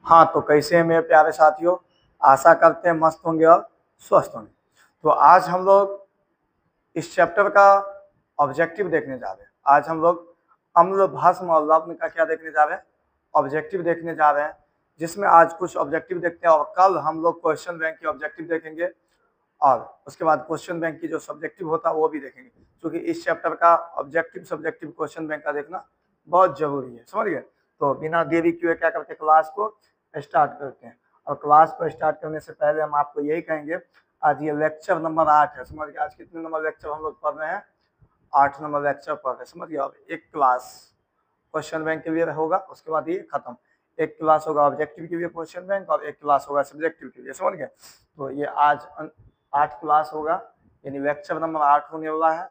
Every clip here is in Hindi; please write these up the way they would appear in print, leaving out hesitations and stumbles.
हाँ, तो कैसे हैं मेरे प्यारे साथियों, आशा करते हैं मस्त होंगे और स्वस्थ होंगे। तो आज हम लोग इस चैप्टर का ऑब्जेक्टिव देखने जा रहे हैं। आज हम लोग अम्ल, भस्म और लवण का क्या देखने जा रहे हैं, ऑब्जेक्टिव देखने जा रहे हैं, जिसमें आज कुछ ऑब्जेक्टिव देखते हैं और कल हम लोग क्वेश्चन बैंक की ऑब्जेक्टिव देखेंगे और उसके बाद क्वेश्चन बैंक की जो सब्जेक्टिव होता है वो भी देखेंगे, क्योंकि इस चैप्टर का ऑब्जेक्टिव सब्जेक्टिव क्वेश्चन बैंक का देखना बहुत जरूरी है, समझ गए। तो बिना देरी किए क्या करते हैं, क्लास को स्टार्ट करते हैं। और क्लास को स्टार्ट करने से पहले हम आपको यही कहेंगे, आज ये लेक्चर नंबर 8 है, समझ गए। आज कितने नंबर लेक्चर हम लोग पढ़ रहे हैं, 8 नंबर लेक्चर पढ़ रहे हैं, समझ गए। अब एक क्लास क्वेश्चन बैंक के लिए होगा, उसके बाद ये खत्म। एक क्लास होगा ऑब्जेक्टिव के लिए क्वेश्चन बैंक और एक क्लास होगा सब्जेक्टिव के लिए, समझ गए। तो ये आज 8 क्लास होगा, यानी लेक्चर नंबर 8 होने वाला है,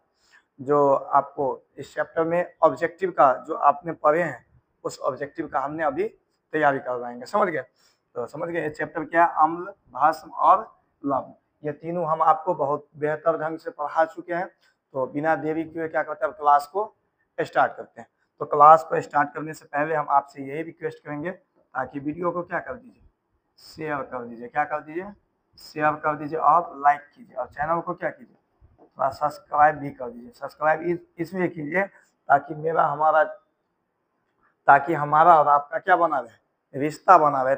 जो आपको इस चैप्टर में ऑब्जेक्टिव का जो आपने पढ़े हैं उस ऑब्जेक्टिव का हमने अभी तैयारी करवाएंगे, समझ गए। तो समझ गए, ये चैप्टर क्या है, अम्ल, भस्म और लवण। ये तीनों हम आपको बहुत बेहतर ढंग से पढ़ा चुके हैं। तो बिना देरी किए क्या करते हैं, क्लास को स्टार्ट करते हैं। तो क्लास को स्टार्ट करने से पहले हम आपसे यही रिक्वेस्ट करेंगे, ताकि वीडियो को क्या कर दीजिए, शेयर कर दीजिए। क्या कर दीजिए, शेयर कर दीजिए और लाइक कीजिए, और चैनल को क्या कीजिए, थोड़ा सब्सक्राइब भी कर दीजिए। सब्सक्राइब इसलिए कीजिए ताकि हमारा और आपका क्या बना रहे, रिश्ता बना रहे।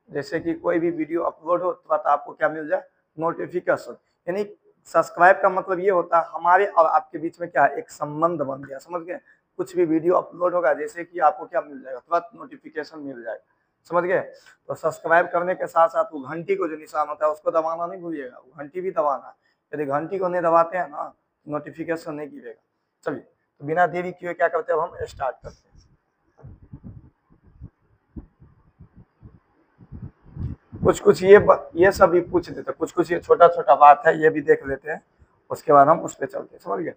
जैसे कि कोई भी वीडियो अपलोड हो तुरंत आपको क्या मिल जाए, नोटिफिकेशन। यानी सब्सक्राइब का मतलब ये होता है हमारे और आपके बीच में क्या एक संबंध बन गया, समझ गए। कुछ भी वीडियो अपलोड होगा जैसे कि आपको क्या मिल जाएगा, तुरंत नोटिफिकेशन मिल जाएगा, समझ गए। तो सब्सक्राइब करने के साथ साथ वो घंटी को जो निशान होता है उसको दबाना नहीं भूलिएगा, वो घंटी भी दबाना है। यदि घंटी को नहीं दबाते हैं ना, नोटिफिकेशन नहीं गिरेगा। चलिए, तो बिना देरी किए क्या करते हैं, हम स्टार्ट करते हैं। कुछ ये सब भी पूछ देते, कुछ ये छोटा छोटा बात है, ये भी देख लेते हैं, उसके बाद हम उस पर चलते हैं, समझ गए।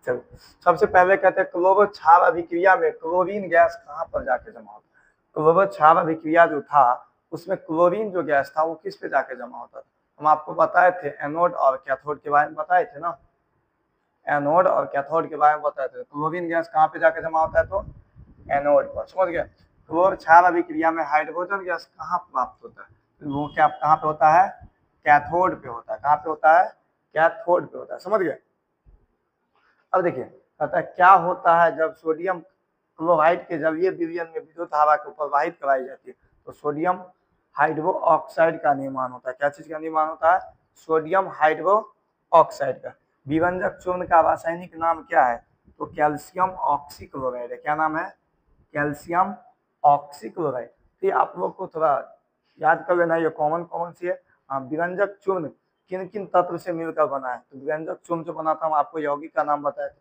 चलो, सबसे पहले कहते हैं क्लोरो क्षार अभिक्रिया में क्लोरीन गैस कहाँ पर जाके जमा होता है। क्लोरो क्षार अभिक्रिया जो था उसमें क्लोरीन जो गैस था वो किस पे जाके जमा होता था। हम आपको बताए थे एनोड और कैथोड के बारे में बताए थे ना, एनोड और कैथोड के बारे में बताए थे। क्लोरीन गैस कहाँ पे जाके जमा होता है, तो एनोड पर, समझ गए। क्लोर क्षार अभिक्रिया में हाइड्रोजन गैस कहाँ प्राप्त होता है, वो क्या कहाँ पे होता है, कैथोड पे होता है। कहाँ पे होता है, कैथोड पे होता है, समझ गए। अब देखिए, कहता है क्या होता है जब सोडियम क्लोराइड के जलीय विलयन में विद्युत धारा को प्रवाहित कराई जाती है, तो सोडियम हाइड्रो ऑक्साइड का निर्माण होता है। क्या चीज का निर्माण होता है, सोडियम हाइड्रो ऑक्साइड का। विभंजक चूर्ण का रासायनिक नाम क्या है, तो कैल्शियम ऑक्सीक्लोराइड है। क्या नाम है, कैल्शियम ऑक्सीक्लोराइड। तो आप लोग को थोड़ा याद कर लेना, ये कॉमन कॉमन सी है। विभंजक चूर्ण किन किन तत्व से मिलकर बना है, तो विभंजक चूर्ण जो बना था हम आपको यौगिक का नाम बताया था,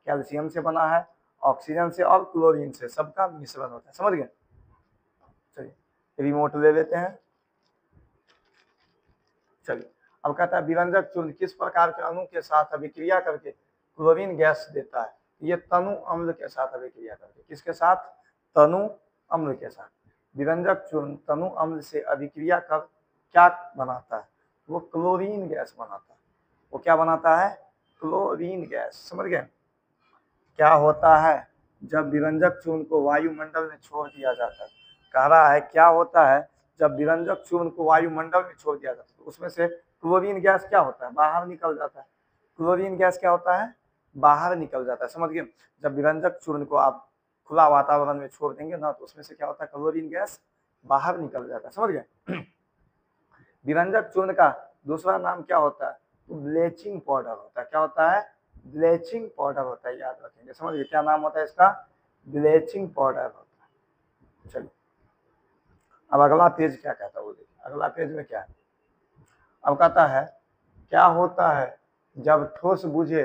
कैल्शियम से बना है, ऑक्सीजन से और क्लोरीन से, सबका मिश्रण होता है, समझ गए। चलिए, रिमोट ले लेते हैं। चलिए, अब कहता है विभंजक चूर्ण किस प्रकार के अणु के साथ अभिक्रिया करके क्लोरीन गैस देता है। ये तनु अम्ल के साथ अभिक्रिया करके, किसके साथ, तनु अम्ल के साथ। विभंजक चूर्ण तनु अम्ल से अभिक्रिया कर क्या बनाता है, वो क्लोरीन गैस बनाता है। वो क्या बनाता है, क्लोरीन गैस, समझ गए। क्या होता है जब विभंजक चूर्ण को वायुमंडल में छोड़ दिया जाता है, कह रहा है क्या होता है जब विभंजक चूर्ण को वायुमंडल में छोड़ दिया जाता है, तो उसमें से क्लोरीन गैस क्या होता है, बाहर निकल जाता है। क्लोरीन गैस क्या होता है, बाहर निकल जाता है, समझ गए। जब विभंजक चूर्ण को आप खुला वातावरण में छोड़ देंगे ना, तो उसमें से क्या होता है, क्लोरीन गैस बाहर निकल जाता है, समझ गए। विभंजक चूर्ण का दूसरा नाम क्या होता है, तो ब्लीचिंग पाउडर होता है। क्या होता है, ब्लीचिंग पाउडर होता है, याद रखेंगे, समझिए क्या नाम होता है इसका, ब्लीचिंग पाउडर होता है। चलिए, अब अगला पेज क्या कहता है वो देखिए, अगला पेज में क्या है। अब कहता है क्या होता है जब ठोस बुझे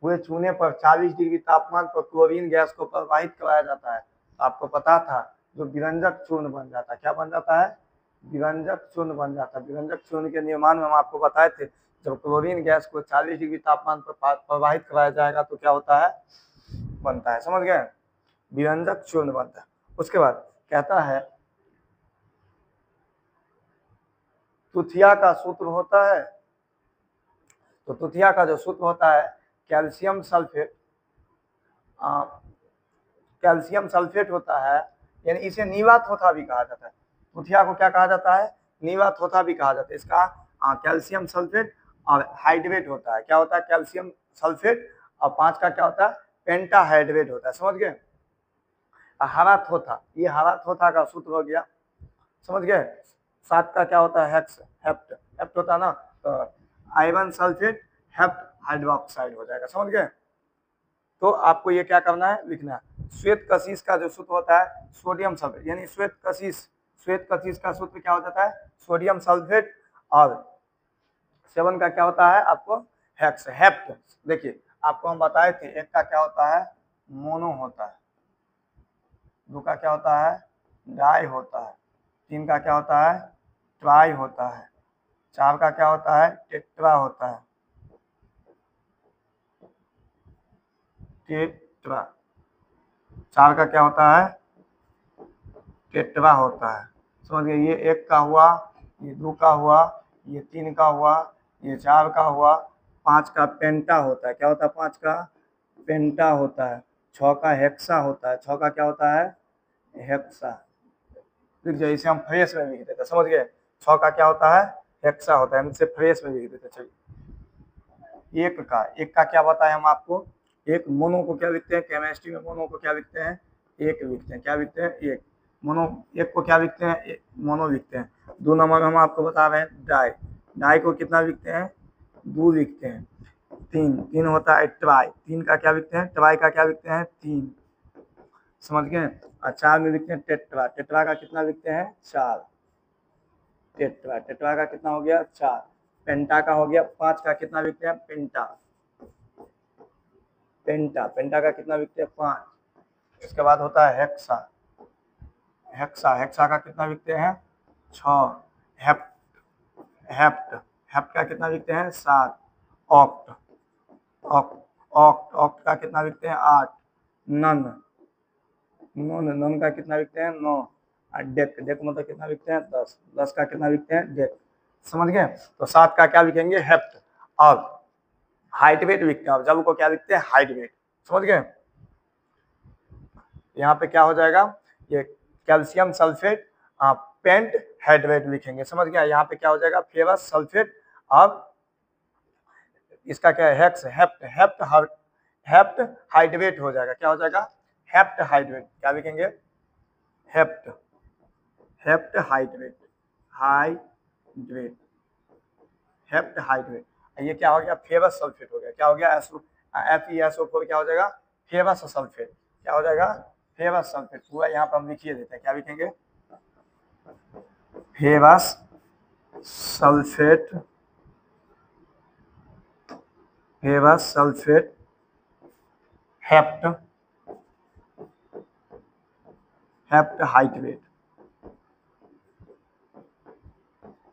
हुए चूने पर 40 डिग्री तापमान पर क्लोरीन गैस को प्रवाहित कराया जाता है, तो आपको पता था जो विभंजक चूर्ण बन जाता है। क्या बन जाता है, विभंजक चूर्ण बन जाता है। विभंजक चूर्ण के निर्माण में हम आपको बताए थे, जब क्लोरीन गैस को 40 डिग्री तापमान पर प्रवाहित कराया जाएगा तो क्या होता है, बनता है, समझ गए, विभंजक चूर्ण बनता है। उसके बाद कहता है तुथिया का सूत्र होता है, तो तुथिया का जो सूत्र होता है कैल्शियम सल्फेट, कैल्शियम सल्फेट होता है यानी इसे नीवा थोथा भी कहा जाता है। तुथिया को क्या कहा जाता है? नीवा थोथा भी कहा जाता है। इसका कैल्शियम सल्फेट और हाइड्रेट होता है। क्या होता है? कैल्शियम सल्फेट और 5 का क्या होता है? पेंटाहाइड्रेट होता है। समझ गए? हरा थोथा, ये हरा थोथा का सूत्र हो गया। समझ गए? 7 का क्या होता है? हेक्स हेप्ट, हेप्ट होता है ना, तो आयरन सल्फेट हेप्ट हाइड्रोक्साइड हो जाएगा। समझ गए? तो आपको ये क्या करना है? लिखना है। श्वेत कशिश का जो सूत्र होता है सोडियम सल्फेट, यानी श्वेत कशिश का सूत्र क्या हो जाता है? Sodium sulphate. और 7 का क्या होता है आपको? Hex hept. देखिए आपको हम बताए थे, एक का क्या होता है? मोनो होता है, 2 का क्या होता है? डाई होता है, 3 का क्या होता है? ट्राई होता है, 4 का क्या होता है? टेट्रा होता है, टेट्रा। 4 का क्या होता है? टेट्रा होता है। समझ गए? ये 1 का हुआ, ये 2 का हुआ, ये 3 का हुआ, ये 4 का हुआ, 5 का पेंटा होता है। क्या होता है? 5 का पेंटा होता है। 6 का हेक्सा होता है, 6 का क्या होता है? हेक्सा। लिख जाइए, इसे हम फ्रेश में लिख देते हैं। समझ गए? 6 का क्या होता है? हेक्सा होता है, हम इसे फ्रेश में लिख देते हैं। चलिए एक का क्या बताया हम आपको? एक मोनो को क्या लिखते हैं? केमिस्ट्री में मोनो को क्या लिखते हैं? एक लिखते हैं। क्या लिखते हैं? एक। मोनो एक को क्या लिखते हैं? मोनो लिखते हैं। 2 नंबर हम आपको बता रहे हैं डाई, डाई को कितना लिखते हैं? 2 लिखते हैं। 3 होता है ट्राई, 3 का क्या लिखते हैं? ट्राई का क्या लिखते हैं? 3। समझ गए? और 4 में लिखते हैं टेट्रा, टेट्रा का कितना लिखते हैं? 4। टेट्रा, टेट्रा का कितना हो गया? 4। पेंटा का हो गया 5 का कितना लिखते हैं? पेंटा, पेंटा, पेंटा का कितना लिखते हैं? 5। इसके बाद होता है हेक्सा, हेक्सा, हेक्सा का कितना लिखते हैं? 6। हेप्ट, हेप्ट, हेप्ट का कितना लिखते हैं? 7। ऑक्ट, ऑक्ट, ऑक्ट, ऑक्ट का कितना लिखते हैं? 8। नन, नन, नन का कितना लिखते हैं? 9। और डेक, डेक मतलब कितना लिखते हैं? 10, 10 का कितना लिखते हैं? डेक। समझ गए? तो 7 का क्या लिखेंगे? हेप्ट। और हाइड्रेट लिखते हैं, और जब को क्या लिखते हैं? हाइड्रेट। समझ गए? यहाँ पे क्या हो जाएगा? ये कैल्शियम सल्फेट पेंट हाइड्रेट लिखेंगे। समझ गया? यहाँ पे क्या हो जाएगा? Ferrous sulphate. अब इसका क्या है? हेक्स हेप्ट, हेप्ट हाइड्रेट हो जाएगा। क्या हो जाएगा? Hept hydrate. क्या लिखेंगे? Hept, hept hydrate, hydrate, hept hydrate. ये क्या हो गया? फेरस सल्फेट हो गया। क्या हो गया? FeSO4 क्या हो जाएगा? Ferrous sulphate. क्या हो जाएगा? Ferrous sulphate. पूरा यहाँ पर हम लिखिए देते हैं। क्या लिखेंगे? Ferrous sulphate, ferrous sulphate hept, hept hydrate.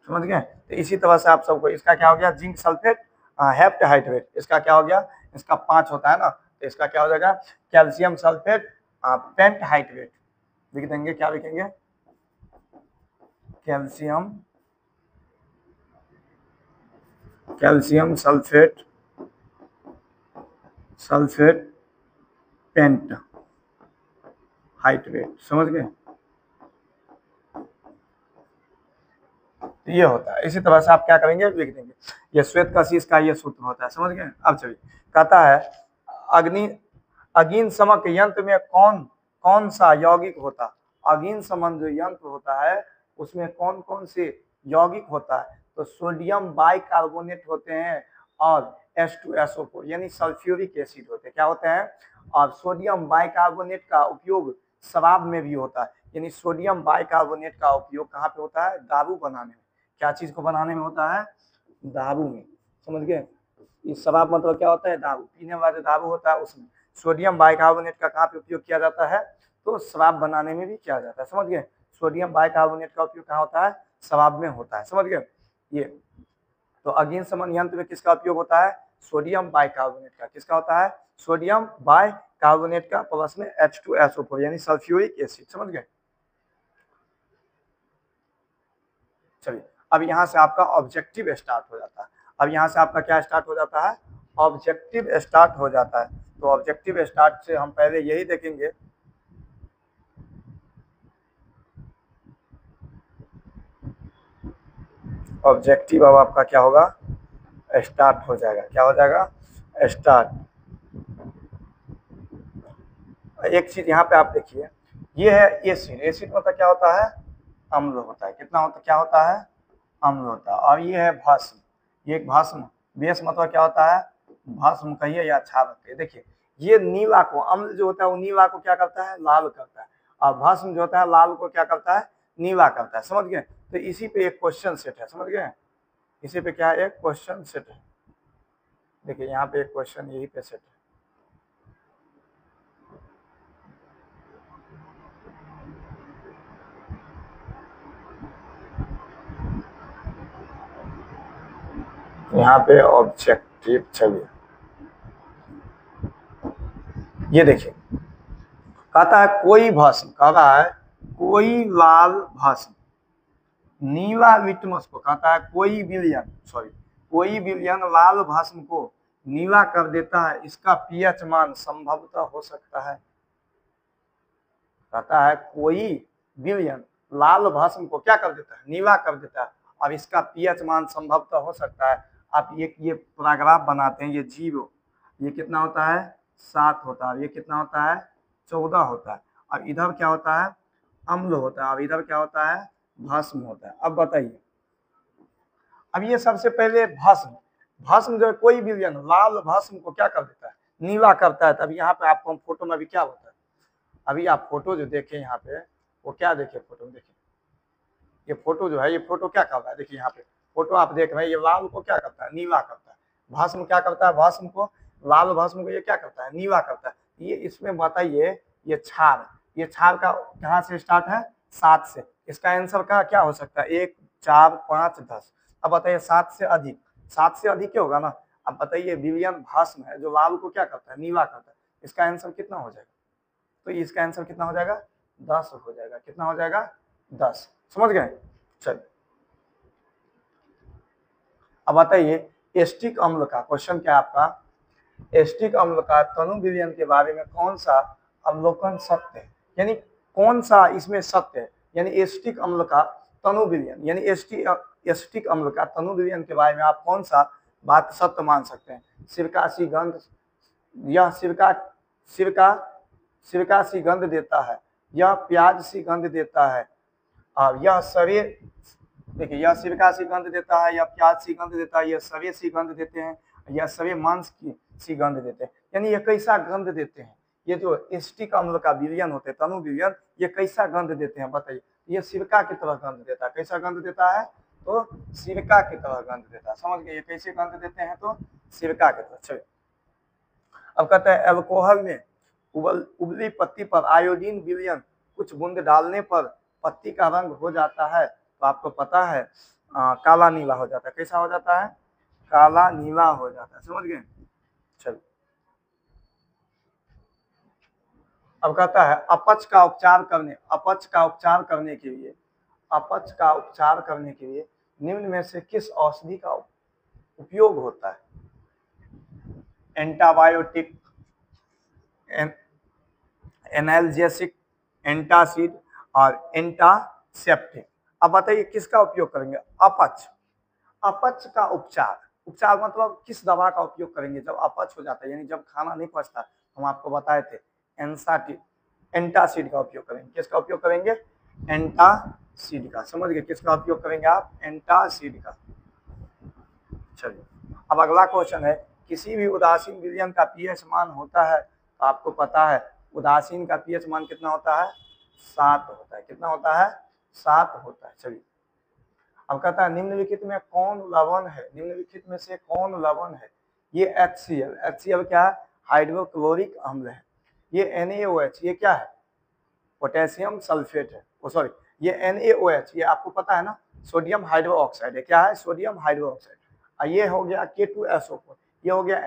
समझ गए? तो इसी तरह से आप सबको, इसका क्या हो गया? Zinc sulphate hept hydrate. इसका क्या हो गया? इसका 5 होता है ना, तो इसका क्या हो जाएगा? कैल्शियम सल्फेट पेंट हाइड्रेट लिख देंगे। क्या लिखेंगे? Calcium, calcium sulphate, sulphate pent hydrate. समझ गए? ये होता है। इसी तरह से आप क्या करेंगे? लिख देंगे। ये श्वेत कशिश का ये सूत्र होता है। समझ गए? अब चलिए, कहता है अग्नि अग्निशमक यंत्र में कौन कौन सा यौगिक होता? अग्निशमन जो यंत्र होता है उसमें कौन कौन से यौगिक होता है? तो सोडियम बाइकार्बोनेट होते हैं और H2SO4 यानी सल्फ्यूरिक एसिड होते हैं। क्या होते हैं? और सोडियम बाइकार्बोनेट का उपयोग शराब में भी होता है। यानी सोडियम बाइकार्बोनेट का उपयोग कहाँ पे होता है? दारू बनाने में। क्या चीज को बनाने में होता है? दारू में। समझ गए? इस शराब मतलब क्या होता है? दारू, पीने वाला दारू होता है उसमें सोडियम बाइकार्बोनेट का कहाँ पे उपयोग किया जाता है? तो शराब बनाने में भी किया जाता है। समझ गए? सोडियम बाइकार्बोनेट का उपयोग कहाँ होता है? शराब में होता है। समझ गए? ये तो अग्निशमन यंत्र में किसका उपयोग होता है? सोडियम बाइकार्बोनेट का। किसका होता है? सोडियम बाइकार्बोनेट का प्लस में H2SO4 यानी सल्फ्यूरिक एसिड। समझ गए? चलिए, अब यहाँ से आपका ऑब्जेक्टिव स्टार्ट हो जाता है। अब यहाँ से आपका क्या स्टार्ट हो जाता है? ऑब्जेक्टिव स्टार्ट हो जाता है। तो ऑब्जेक्टिव स्टार्ट से हम पहले यही देखेंगे ऑब्जेक्टिव अब आपका क्या होगा, स्टार्ट हो जाएगा। क्या हो जाएगा, स्टार्ट। एक चीज यहाँ पे आप देखिए, ये है एसिड। एसिड मतलब क्या होता है, अम्ल होता है। कितना होता, क्या होता है, अम्ल होता है। और ये है भस्म, ये एक भस्म। बेस मतलब क्या होता है, भस्म कहिए या छाल कहिए। देखिए ये नीला को, अम्ल जो होता है वो नीला को क्या करता है, लाल करता है, और भस्म जो होता है लाल को क्या करता है, नीला करता है। समझ गए। तो इसी पे एक क्वेश्चन सेट है, समझ गए। इसी पे क्या है, एक क्वेश्चन सेट है। देखिए यहाँ पे एक क्वेश्चन यही पे सेट है। यहाँ पे ऑब्जेक्टिव, चलिए ये देखिए, कहता है कोई भस्म, कह रहा है कोई लाल भस्म नीला लिटमस को, कहता है कोई विलयन, सॉरी कोई विलयन लाल भस्म को नीला कर देता है, इसका पीएच मान संभवतः हो सकता है। कहता है कोई विलयन लाल भस्म को क्या कर देता है, नीला कर देता है, और इसका पीएच मान संभवतः हो सकता है। आप ये पैराग्राफ बनाते हैं, ये 0, ये कितना होता है 7 होता है, ये कितना होता है 14 होता है, और इधर क्या होता है अम्ल होता है, और इधर क्या होता है भस्म होता है। अब बताइए, अब ये सबसे पहले भस्म, भस्म जो है कोई विलयन लाल भस्म को क्या कर देता है, नीला करता है। तब यहाँ पे आपको हम फोटो में अभी क्या होता है, अभी आप फोटो जो देखें यहाँ पे, वो क्या देखे, फोटो में देखिए, ये फोटो जो है, ये फोटो क्या कर रहा है, देखिए यहाँ पे फोटो आप देख रहे हैं, ये लाल को क्या करता है, नीला करता है। भस्म क्या करता है, भस्म को, लाल भस्म को ये क्या करता है, नीला करता है। ये इसमें बताइए, ये क्षार, ये क्षार का कहाँ से स्टार्ट है, 7 से। इसका आंसर का क्या हो सकता है, 1, 4, 5, 10। अब बताइए 7 से अधिक, 7 से अधिक क्या होगा ना। अब बताइए विलयन भस्म है जो लाल को क्या करता है, नीला करता है, इसका आंसर कितना हो जाएगा, तो इसका आंसर कितना हो जाएगा, 10 हो जाएगा। कितना हो जाएगा, 10। समझ गए। चलिए अब बताइए एस्टिक अम्ल का क्वेश्चन क्या है आपका, एस्टिक अम्ल का तनु विलयन के बारे में कौन सा अवलोकन सत्य है, यानी कौन सा इसमें सत्य है। यानी एस्टिक अम्ल का तनु विलयन, यानी एस्टिक अम्ल का तनु विलयन के बारे में आप कौन सा बात सत्य मान सकते हैं। सिरका सी गंध, यह सिरका सिरका सिरका सी गंध देता है, यह प्याज सी गंध देता है, और यह सवे, देखिए यह सिरका सी गंध देता है, यह प्याज सी गंध देता है, यह सवे सी गंध देते हैं, यह सवे मांस की सी गंध देते हैं। यानी ये कैसा गंध देते हैं, ये जो एस्टिक अम्ल का विलयन होते हैं, तनु विलयन, ये कैसा गंध देते हैं बताइए। ये सिरका की तरह गंध देता है। कैसा गंध देता है, तो सिरका की तरह गंध देता है। समझ गए, ये कैसे गंध देते हैं, तो सिरका की तरह। चलिए अब कहते हैं एल्कोहल में उबली पत्ती पर आयोडीन विलयन कुछ बूंद डालने पर पत्ती का रंग हो जाता है, तो आपको पता है काला नीला हो जाता है। कैसा हो जाता है, काला नीला हो जाता है। समझ गए। चलो अब कहता है अपच का उपचार करने, अपच का उपचार करने के लिए, अपच का उपचार करने के लिए निम्न में से किस औषधि का उपयोग होता है। एंटाबायोटिक, एनाल्जेसिक, एंटासिड और एंटासेप्टिक। अब बताइए किसका उपयोग करेंगे, अपच, अपच का उपचार, उपचार मतलब किस दवा का उपयोग करेंगे जब अपच हो जाता है, यानी जब खाना नहीं पचता। हम आपको बताए थे एंसाटिड, एंटासिड का उपयोग करेंगे। किसका उपयोग करेंगे, एंटासिड का। समझ गए, किसका उपयोग करेंगे आप, एंटासिड का। चलिए अब अगला क्वेश्चन है, किसी भी उदासीन विलयन का पीएच मान होता है, तो आपको पता है उदासीन का पीएच मान कितना होता है, 7 होता है। कितना होता है, 7 होता है। चलिए अब कहता है निम्नलिखित में कौन लवण है, निम्नलिखित में से कौन लवण है। ये HCl, HCl क्या है, हाइड्रोक्लोरिक अम्ल है। ये NaOH, ये क्या है, पोटेशियम सल्फेट है। ओ सॉरी, ये NaOH, ये आपको पता है ना, सोडियम हाइड्रो ऑक्साइड है। क्या है, सोडियम हाइड्रो ऑक्साइड। ये हो गया K2SO4, ये हो गया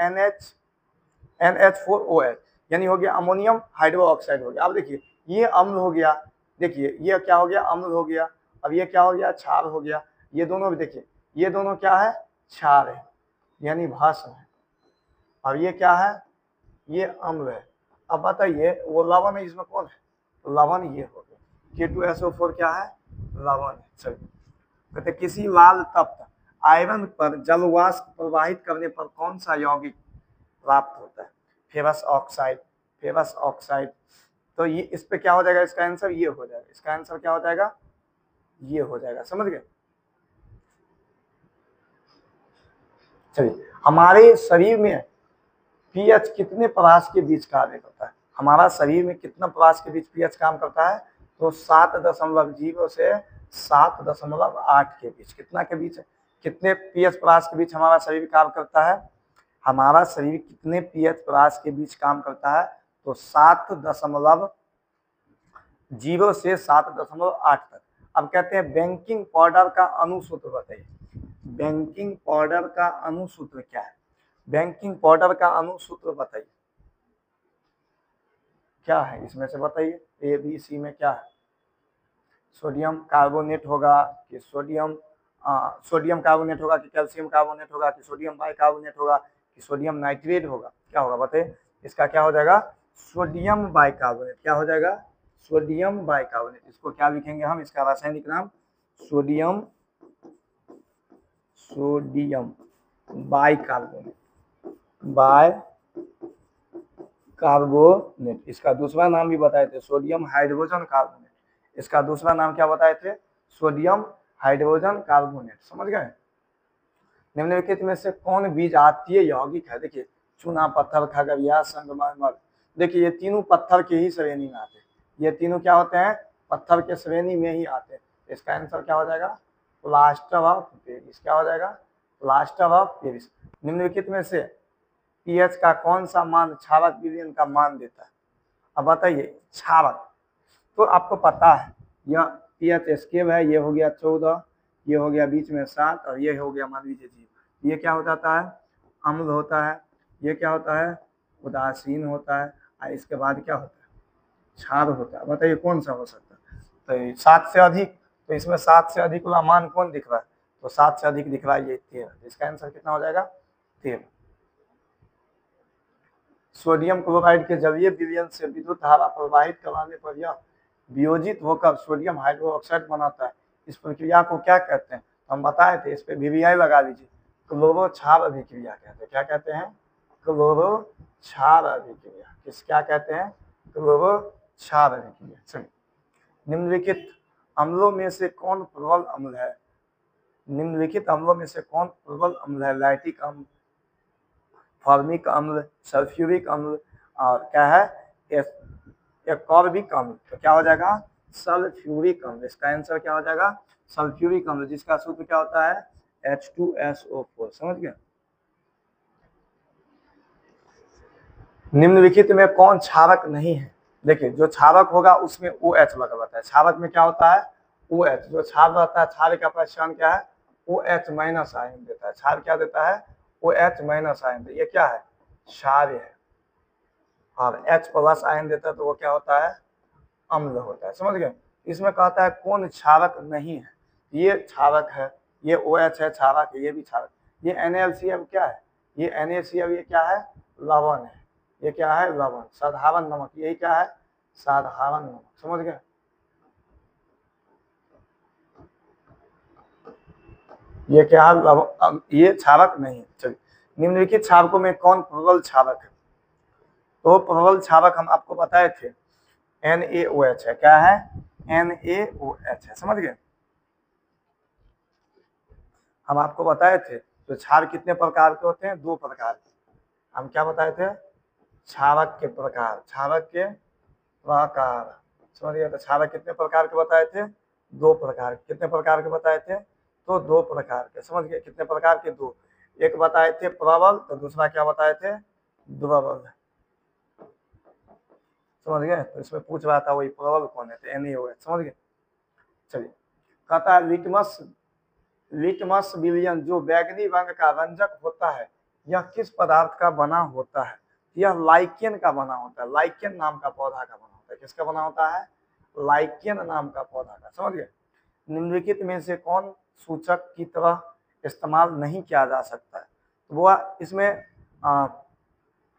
NH4OH, यानी हो गया अमोनियम हाइड्रो ऑक्साइड हो गया। अब देखिए ये अम्ल हो गया, देखिए ये क्या हो गया, अम्ल हो गया। अब ये क्या हो गया, क्षार हो गया। ये दोनों भी देखिए, ये दोनों क्या है, क्षार है, यानी भस्म है। अब ये क्या है, ये अम्ल है। अब बताइए वो लवण है, इसमें कौन है, तो लवण ये हो गया, K2SO4 क्या है, लवण है। चलिए कहते किसी लाल तप्त आयरन पर जलवाष्प प्रवाहित करने पर कौन सा यौगिक प्राप्त होता है? Ferrous oxide. Ferrous oxide. तो ये इस पे क्या हो जाएगा? इसका आंसर ये हो जाएगा। इसका आंसर क्या हो जाएगा? ये हो जाएगा। समझ गए? चलिए, हमारे शरीर में पीएच कितने परास के बीच कार्य करता है? हमारा शरीर में कितना परास के बीच पीएच काम करता है? तो 7.0 से 7.8 के बीच। कितना के बीच है? कितने पीएच परास के बीच हमारा शरीर काम करता है? हमारा शरीर कितने पीएच परास के बीच काम करता है? तो 7.0 से 7.8 तक। अब कहते हैं बेकिंग पाउडर का अणुसूत्र बताइए। बेकिंग पाउडर का अणुसूत्र क्या है? बेकिंग पाउडर का अणुसूत्र बताइए क्या है? इसमें से बताइए, ए बी सी में क्या है? सोडियम कार्बोनेट होगा कि सोडियम कार्बोनेट होगा कि कैल्शियम कार्बोनेट होगा कि सोडियम बाइकार्बोनेट होगा कि सोडियम नाइट्रेट होगा? क्या होगा बताइए? इसका क्या हो जाएगा? Sodium bicarbonate. क्या हो जाएगा? Sodium bicarbonate. इसको क्या लिखेंगे हम? इसका रासायनिक नाम सोडियम बाइकार्बोनेट। कार्बोनेट। इसका दूसरा नाम भी बताए थे, सोडियम हाइड्रोजन कार्बोनेट। इसका दूसरा नाम क्या बताए थे? Sodium hydrogen carbonate. समझ गए? निम्नलिखित में से कौन विजातीय यौगिक है? देखिए, चूना, पत्थर, खगड़िया, संगमरमर। देखिए, ये तीनों पत्थर के ही श्रेणी में आते हैं। ये तीनों क्या होते हैं? पत्थर के श्रेणी में ही आते हैं। इसका आंसर क्या हो जाएगा? Plaster of Paris. क्या हो जाएगा? Plaster of Paris. निम्नलिखित में से पीएच का कौन सा मान क्षारक विलयन का मान देता है? अब बताइए, क्षारक तो आपको पता है, यह पीएच स्केल है। ये हो गया 14, ये हो गया बीच में 7 और ये हो गया मान लीजिए 0। ये क्या हो जाता है? अम्ल होता है। ये क्या होता है? उदासीन होता है। और इसके बाद क्या होता है? क्षार होता है। बताइए कौन सा हो सकता है? तो 7 से अधिक। तो इसमें 7 से अधिक वाला मान कौन दिख रहा है? तो 7 से अधिक दिख रहा है ये 13। इसका आंसर कितना हो जाएगा? 13। सोडियम क्लोराइड के जलीय विलयन से विद्युत धारा प्रवाहित करवाने पर यह वियोजित होकर सोडियम हाइड्रोक्साइड बनाता है। इस प्रक्रिया को क्या कहते हैं? हम बताए थे, इस पे VVI लगा लीजिए। क्लोरो क्षार अभिक्रिया कहते हैं। क्या कहते हैं? क्लोरो क्षार अभिक्रिया। किस क्या कहते हैं? क्लोरो क्षार अभिक्रिया। चलिए, निम्नलिखित अम्लों में से कौन प्रबल अम्ल है? निम्नलिखित अम्लों में से कौन प्रबल अम्ल है? लैक्टिक अम्ल, फॉर्मिक अम्ल, सल्फ्यूरिक अम्ल और क्या है? एस्कॉर्बिक अम्ल। तो क्या हो जाएगा? सल्फ्यूरिक अम्ल। इसका आंसर क्या हो जाएगा? सल्फ्यूरिक अम्ल, जिसका सूत्र क्या होता है? H2SO4। समझ गए? निम्नलिखित में कौन क्षारक नहीं है? देखिए, जो क्षारक होगा उसमें OH लगा रहता है। क्षारक में क्या होता है? OH। जो क्षार रहता है, क्षार का पहचान क्या है? OH माइनस आयन देता है। क्षार क्या देता है? OH minus ion. ये क्या है? क्षार्य है। और H प्लस आयन देता है तो वो क्या होता है? अम्ल होता है। समझ गए? इसमें कहता है कौन क्षारक नहीं है? ये क्षारक है, ये OH है क्षारक है, ये भी क्षारक। ये NaCl क्या है? ये NaCl ये क्या है? लवण है। ये क्या है? लवण। साधारण नमक। यही क्या है? साधारण नमक। समझ गए? ये क्या है? ये क्षारक नहीं है। चलिए, निम्नलिखित क्षारकों में कौन प्रबल क्षारक है? तो प्रबल क्षारक हम आपको बताए थे NaOH है। क्या है? NaOH है। समझ गए? हम आपको बताए थे तो क्षार कितने प्रकार के होते हैं? 2 प्रकार के। हम क्या बताए थे? क्षारक के प्रकार। क्षारक के प्रकार। समझ गए? तो क्षारक कितने प्रकार के बताए थे? 2 प्रकार। कितने प्रकार के बताए थे? तो 2 प्रकार के। समझ गए? कितने प्रकार के? 2। एक बताए थे प्रबल, तो दूसरा क्या बताए थे? दुर्बल। समझ गए? तो इसमें पूछ रहा था वही प्रबल कौन है? तो NaOH। समझ गए? चलिए, कहता है लिटमस विलयन जो बैगनी रंग का रंजक होता है, यह किस पदार्थ का बना होता है? यह लाइकेन का बना होता है। लाइकेन नाम का पौधा का बना होता है। किसका बना होता है? लाइकेन नाम का पौधा का। समझ गए? निम्नलिखित में से कौन सूचक की तरह इस्तेमाल नहीं किया जा सकता है? तो वो इसमें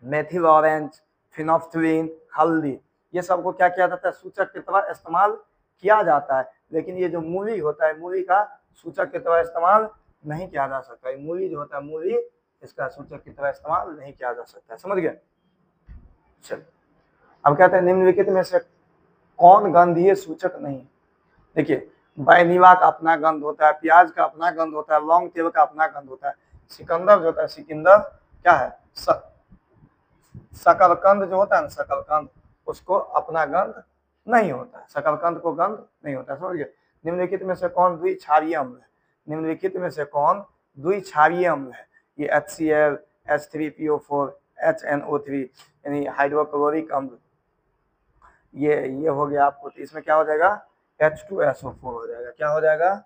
मेथिल ऑरेंज, फिनोफ्थलीन, हल्दी, ये सब को क्या किया जाता है? सूचक की तरह इस्तेमाल किया जाता है। लेकिन ये जो मूली होता है, मूली का सूचक की तरह इस्तेमाल नहीं किया जा सकता। मूली जो होता है, मूली, इसका सूचक की तरह इस्तेमाल नहीं किया जा सकता। समझ गए? चलिए अब कहते हैं निम्नलिखित में से कौन गंधीय सूचक नहीं? देखिए, बैनिवा का अपना गंध होता है, प्याज का अपना गंध होता है, लौंग तेल का अपना गंध होता है। सिकंदर जो होता है, सिकंदर क्या है, शकरकंद जो होता है ना, शकरकंद, उसको अपना गंध नहीं होता है, शकरकंद को गंध नहीं होता है। समझिए, निम्नलिखित में से कौन द्विक्षारीय अम्ल है? निम्नलिखित में से कौन द्विक्षारीय अम्ल है? ये HCl, H3PO4, HNO3 यानी हाइड्रोक्लोरिक अम्ल, ये हो गया आपको। तो इसमें क्या हो जाएगा, H2SO4 हो जाएगा। क्या हो जाएगा,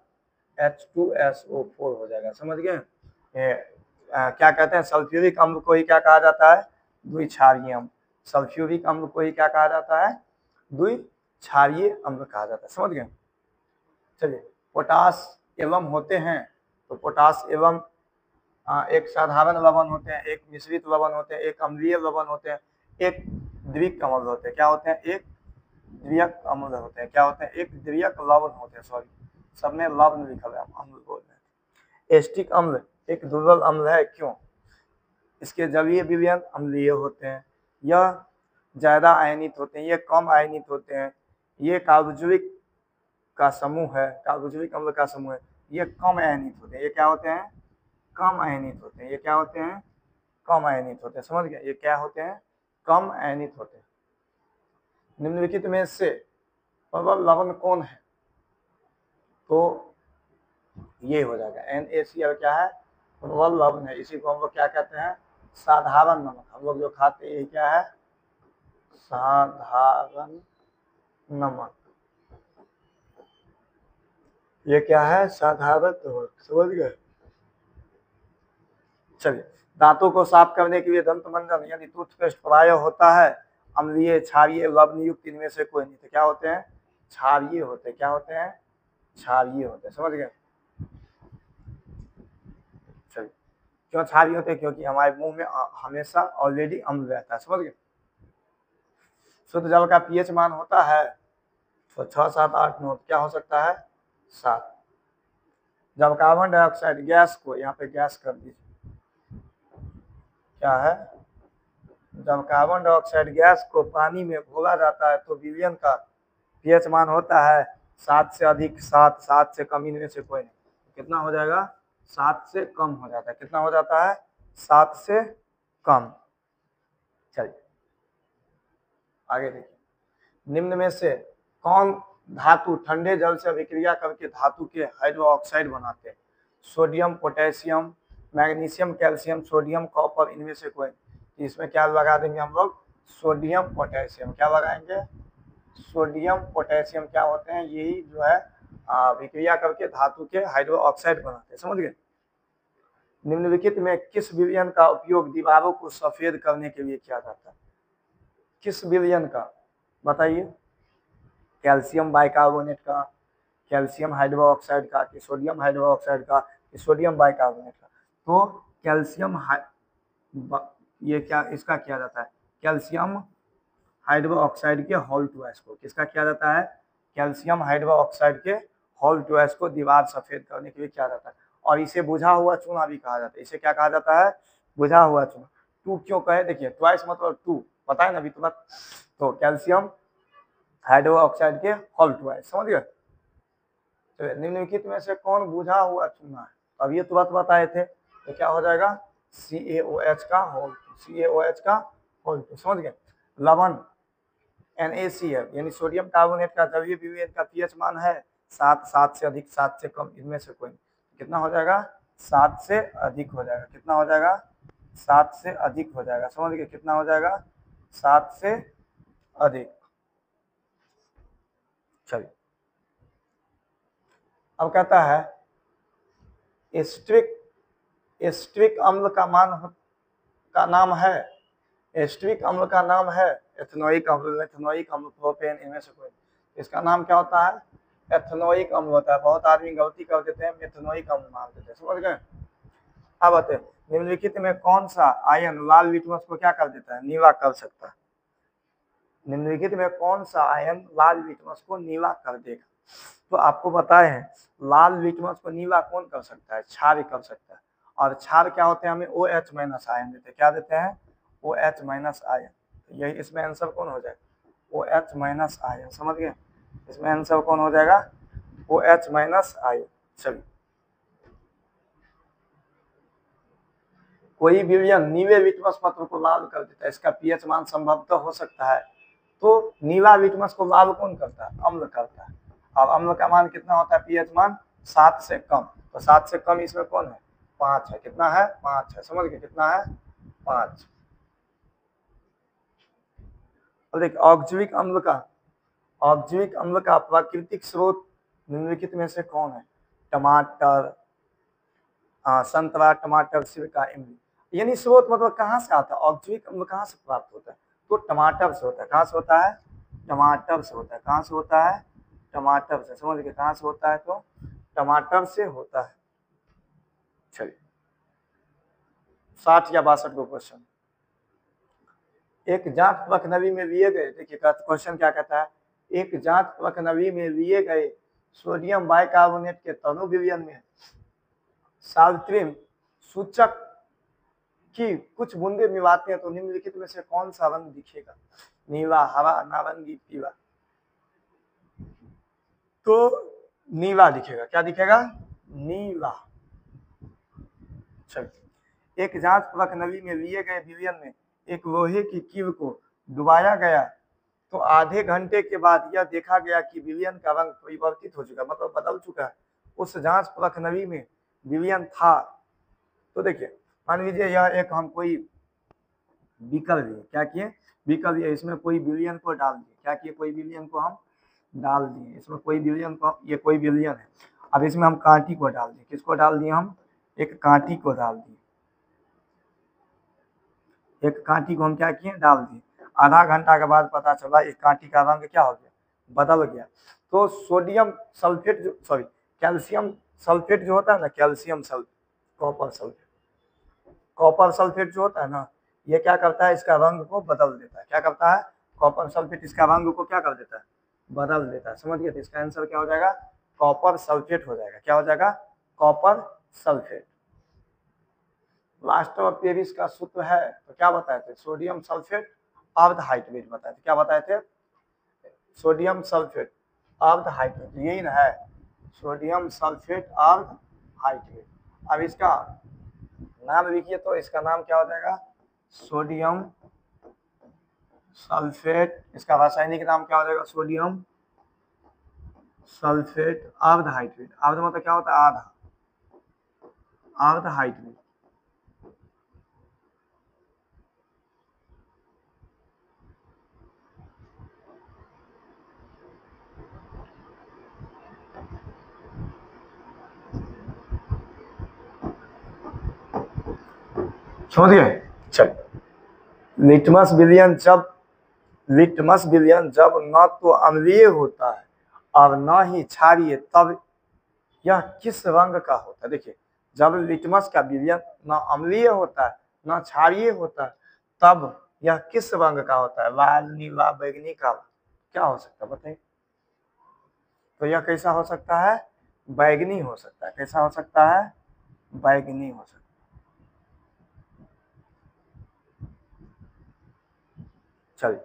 H2SO4 हो जाएगा। समझ गए? क्या कहते हैं, सल्फ्यूरिक अम्ल को ही क्या कहा जाता है, द्विक्षारीय अम्ल। सल्फ्यूरिक अम्ल को ही क्या कहा जाता है, द्विक्षारीय अम्ल कहा जाता है। समझ गए? चलिए, पोटास एवं होते हैं, तो पोटास एवं एक साधारण लवण होते हैं, एक मिश्रित लवण होते हैं, एक अम्लीय लवण होते हैं, एक द्विक अम्ल होते हैं। क्या होते हैं, एक द्वियक अम्ल होते हैं। क्या होते हैं, एक द्वियक लवण होते हैं। सॉरी, सब में लवण लिखा है, अम्ल बोल रहे हैं। एस्टिक अम्ल एक दुर्बल अम्ल है। क्यों? इसके जलीय विलयन अम्लीय होते हैं, यह ज्यादा आयनित होते हैं, ये कम आयनित होते हैं। ये कार्बोक्सिलिक का समूह है, कार्बोक्सिलिक अम्ल का समूह है, ये कम आयनित होते हैं। ये क्या होते हैं, कम आयनित होते हैं। ये क्या होते हैं, कम आयनित होते हैं। समझ गए? ये क्या होते हैं, कम आयनित होते हैं। निम्नलिखित में से प्रबल लवण कौन है? तो ये हो जाएगा NaCl। क्या है, प्रबल लवण है। इसी को हम लोग क्या कहते हैं, साधारण नमक। हम लोग जो खाते हैं ये क्या है, साधारण नमक। ये क्या है, साधारण नमक। समझ गए? चलिए, दांतों को साफ करने के लिए दंत मंजन यानी टूथपेस्ट प्राय होता है अम्लीय, क्षारीय, लवण युक्त, इनमें से कोई नहीं। तो क्या होते हैं, क्षारीय होते हैं। क्या होते हैं, क्षारीय होते हैं। समझ गए? चलिए, क्यों क्षारीय होते हैं, क्योंकि हमारे मुंह में हमेशा ऑलरेडी अम्ल रहता है। समझ गए? शुद्ध जल का pH मान होता है तो 6, 7, 8, 9, क्या हो सकता है, 7। जब कार्बन डाइऑक्साइड गैस को, यहाँ पे गैस कर दीजिए, क्या है, जब कार्बन डाइऑक्साइड गैस को पानी में घोला जाता है तो विलयन का pH मान होता है 7 से अधिक, 7, 7 से कम, इनमें से कोई नहीं। कितना हो जाएगा, 7 से कम हो जाता है। कितना हो जाता है, 7 से कम। चलिए आगे देखिए, निम्न में से कौन धातु ठंडे जल से अभिक्रिया करके धातु के हाइड्रोक्साइड बनाते हैं? Sodium, potassium, magnesium, calcium, sodium, copper, इनमें से कोई। इसमें क्या लगा देंगे हम लोग, सोडियम, पोटेशियम। क्या लगाएंगे, सोडियम, पोटेशियम। क्या होते हैं, यही जो है अभिक्रिया करके धातु के हाइड्रोक्साइड बनाते हैं। समझ गए? निम्नलिखित में किस विलयन का उपयोग दीवारों को सफेद करने के लिए किया जाता है? किस विलयन का, बताइए। कैल्शियम बाइकार्बोनेट का, कैल्शियम हाइड्रोक्साइड का, कि सोडियम हाइड्रोक्साइड का, कि सोडियम बाइकार्बोनेट का? तो कैल्शियम ये क्या, इसका किया जाता है, कैल्शियम हाइड्रोक्साइड के हॉल ट्वाइस को। किसका किया जाता है, कैल्शियम हाइड्रोक्साइड के हॉल ट्वाइस को दीवार सफेद करने के लिए किया जाता है। और इसे बुझा हुआ चूना भी कहा जाता है। इसे क्या कहा जाता है, बुझा हुआ चूना। टू क्यों कहे, देखिए ट्वाइस मतलब 2, पता है ना अभी तो। तो कैल्शियम हाइड्रोक्साइड के हॉल ट्वाइस। समझ गए? तो निम्नलिखित में से कौन बुझा हुआ चूना है? अब ये तो बात बताए थे। तो क्या हो जाएगा, CaOH का होल, CaOH का होल। समझ गए? लवण NaCl यानी सोडियम कार्बोनेट का जलीय विलयन का pH मान है 7, 7 से अधिक, 7 से कम, इनमें से कोई। कितना हो जाएगा, 7 से अधिक हो जाएगा। कितना हो जाएगा, 7 से अधिक हो जाएगा। समझ गए? कितना हो जाएगा, 7 से अधिक। चलिए, अब कहता है एस्ट्रिक अम्ल का नाम है, एस्ट्रिक अम्ल का नाम है एथेनोइक अम्ल, मेथेनोइक अम्ल, प्रोपेन, इनमें से कोई। इसका नाम क्या होता है, एथेनोइक अम्ल होता है। बहुत आदमी गलती कर देते हैं, मेथेनोइक अम्ल मान देते हैं। समझ गए? अब आते हैं, निम्नलिखित में कौन सा आयन लाल लिटमस को क्या कर देता है, नीला कर सकता है? निम्नलिखित में कौन सा आयन लाल लिटमस को नीला कर देगा? तो आपको बताए हैं लाल लिटमस को नीला कौन कर सकता है? क्षार कर सकता है। और क्षार क्या होते हैं? हमें OH माइनस आयन देते हैं। क्या देते हैं? OH minus ion. यही इसमें आंसर कौन हो जाएगा? OH minus ion. समझ गए? इसमें आंसर कौन हो जाएगा? OH minus ion. चलिए, कोई विलयन नीले लिटमस पत्र को लाल कर देता है, इसका पीएच मान संभवतः हो सकता है। तो नीला लिटमस को लाल कौन करता है? अम्ल करता है। अब अम्ल का मान कितना होता है? पीएच मान 7 से कम। तो 7 से कम इसमें कौन है? 5 है। कितना है? 5 है। समझ गए? कितना है? 5। अब देखिए, ऑक्जेलिक अम्ल का प्राकृतिक स्रोत निम्नलिखित में से कौन है? टमाटर, संतरा, टमाटर, सिरका, इमली। यानी स्रोत मतलब कहाँ से आता है? ऑक्जेलिक अम्ल कहाँ से प्राप्त होता है? तो टमाटर से होता है। कहाँ से होता है? टमाटर से होता है। कहाँ से होता है? टमाटर से। समझ गए? कहाँ से होता है? तो टमाटर से होता है। चलिए, 60 या 62 को क्वेश्चन। एक जांच प्रखनवी में लिए गए, देखिए क्वेश्चन क्या कहता है? एक जांच प्रखनवी में लिए गए सोडियम बाइकार्बोनेट के तनु विलयन में साल्ट्रिन सूचक की कुछ बूंदे मिलाते हैं तो निम्नलिखित में से कौन सा रंग दिखेगा? नीला, हरा, नारंगी, पीला। तो नीला दिखेगा। क्या दिखेगा? नीला। चलिए, एक जांच प्रखनवी में लिए गए विलयन में एक लोहे की कील को डुबाया गया तो आधे घंटे के बाद यह देखा गया कि विलयन का रंग परिवर्तित हो चुका, मतलब बदल चुका है। उस जांच प्रखनवी में विलयन था। तो देखिए, मान लीजिए यह एक हम कोई बीकर लिए, क्या किए? बीकर लिए, इसमें कोई विलयन को डाल दिए। क्या किए? कोई विलयन को हम डाल दिए। इसमें कोई विलयन को, ये कोई विलयन है। अब इसमें हम कांटी को डाल दिए। किसको डाल दिए? हम एक कांटी को डाल दिए। एक कांटी को हम क्या किए? डाल दिए। आधा घंटा के बाद पता चला एक कांटी का रंग क्या हो गया? बदल गया। तो सोडियम सल्फेट जो, सॉरी, कैल्शियम सल्फेट जो होता है ना, कैल्शियम सल्फेट, कॉपर सल्फेट जो होता है ना, ये क्या करता है? इसका रंग को बदल देता है। क्या करता है? कॉपर सल्फेट इसका रंग को क्या कर देता है? बदल देता है। समझ गए? तो इसका आंसर क्या हो जाएगा? कॉपर सल्फेट हो जाएगा। क्या हो जाएगा? Copper sulphate. Last of Paris का सूत्र है तो क्या बताए थे? सोडियम सल्फेट अर्ध हाइड्रेट बताए थे। क्या बताए थे? सोडियम सल्फेट अर्ध हाइड्रेट, यही ना है? सोडियम सल्फेट अर्ध हाइड्रेट। अब इसका नाम लिखिए, तो इसका नाम क्या हो जाएगा? Sodium sulphate. इसका रासायनिक नाम क्या हो जाएगा? सोडियम सल्फेट अर्ध हाइड्रेट। अर्ध मतलब क्या होता है? आधा, अर्ध हाइड्रेट। समझ गए? चल, लिटमस विलयन जब न तो अम्लीय होता है और न ही क्षारीय, तब यह किस रंग का होता है? देखिए, जब लिटमस का विलयन न अम्लीय होता है न क्षारीय होता है, तब यह किस रंग का होता है? लाल, नीला, बैंगनी, काला। क्या हो सकता है बताइए? तो यह कैसा हो सकता है? बैगनी हो सकता है। कैसा हो सकता है? बैगनी हो सकता है। चलिए,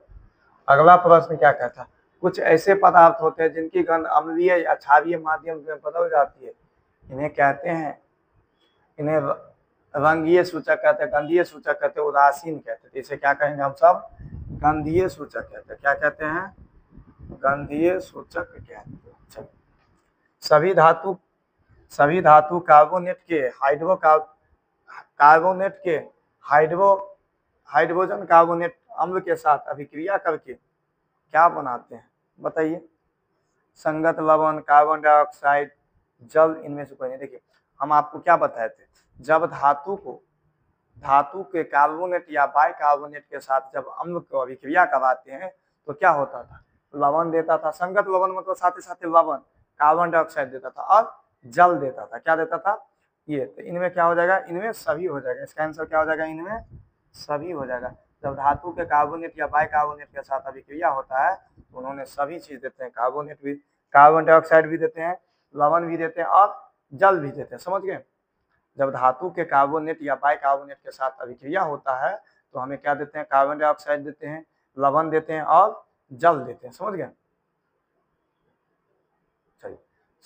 अगला प्रश्न क्या कहता है? कुछ ऐसे पदार्थ होते हैं जिनकी गंध अम्लीय या क्षारीय माध्यम में बदल जाती है, इन्हें कहते हैं, इन्हें रंगीय सूचक कहते हैं, गंधीय सूचक कहते हैं, उदासीन कहते हैं। इसे क्या कहेंगे हम सब? गंधीय सूचक कहते हैं। क्या कहते हैं? गंधीय सूचक कहते हैं। चलिए, सभी धातु कार्बोनेट के हाइड्रोजन कार्बोनेट अम्ल के साथ अभिक्रिया करके क्या बनाते हैं? बताइए। संगत लवण, कार्बन डाइऑक्साइड, जल, इनमें से कोई नहीं। देखिए, हम आपको क्या बताए थे? जब धातु के कार्बोनेट या बाइकार्बोनेट के साथ जब अम्ल को अभिक्रिया करवाते हैं तो क्या होता था? लवण देता था। संगत लवण मतलब साथ ही साथ लवण, कार्बन डाइऑक्साइड देता था और जल देता था। क्या देता था? ये। तो इनमें क्या हो जाएगा? इनमें सभी हो जाएगा। इसका आंसर क्या हो जाएगा? इनमें सभी हो जाएगा। जब धातु के कार्बोनेट या बाइकार्बोनेट के साथ अभिक्रिया होता है तो उन्होंने सभी चीज देते हैं। कार्बोनेट भी, कार्बन डाइऑक्साइड भी देते हैं, लवण भी देते हैं और जल भी देते हैं, समझ गए। जब धातु के कार्बोनेट या बाइकार्बोनेट के साथ अभिक्रिया होता है तो हमें क्या देते हैं, कार्बन डाइऑक्साइड देते हैं, लवण देते हैं और जल देते हैं, समझ गए। चलिए,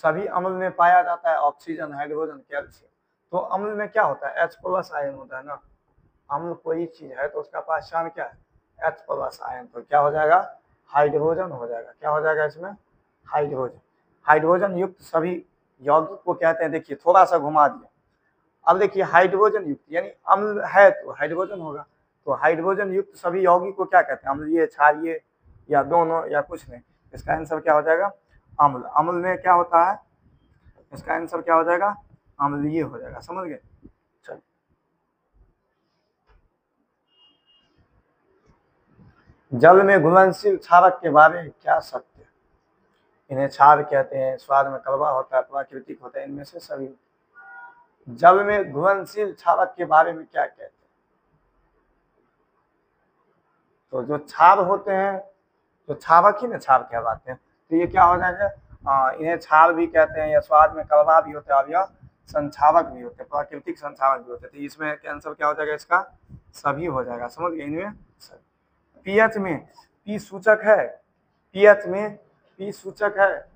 सभी अम्ल में पाया जाता है ऑक्सीजन, हाइड्रोजन, कैल्शियम। तो अम्ल में क्या होता है, H+ आयन होता है ना। अम्ल कोई चीज है तो उसका पहचान क्या है, H+ आयन। तो क्या हो जाएगा, हाइड्रोजन हो जाएगा। क्या हो जाएगा इसमें, हाइड्रोजन। हाइड्रोजन युक्त सभी यौगिक को कहते हैं, देखिए थोड़ा सा घुमा दिया। अब देखिए हाइड्रोजन युक्त यानी अम्ल है तो हाइड्रोजन होगा। तो हाइड्रोजन युक्त सभी यौगिक को क्या कहते हैं, अम्लीय, क्षारीय या दोनों या कुछ नहीं। इसका आंसर क्या हो जाएगा, अम्ल। अम्ल में क्या होता है, इसका आंसर क्या हो जाएगा, अम्लीय हो जाएगा, समझ गए। चलिए, जल में घुलनशील क्षारक के बारे में क्या सत्य है। इन्हें क्षार कहते हैं, स्वाद में कड़वा होता है, प्राकृतिक होता है, इनमें से सभी। जल में घुलनशील क्षारक के बारे में क्या कहते हैं, तो जो क्षार होते हैं, जो क्षारक ही ना क्षार कहलाते हैं। तो ये क्या हो जाएगा, इन्हें क्षार भी कहते हैं, या स्वाद में कड़वा भी होता है, और यह संक्षारक भी होते हैं, प्राकृतिक संक्षारक भी होते हैं। तो इसमें आंसर क्या हो जाएगा, इसका सभी हो जाएगा, समझ गए। इनमें पीएच में पी सूचक है, पीएच में पी सूचक है,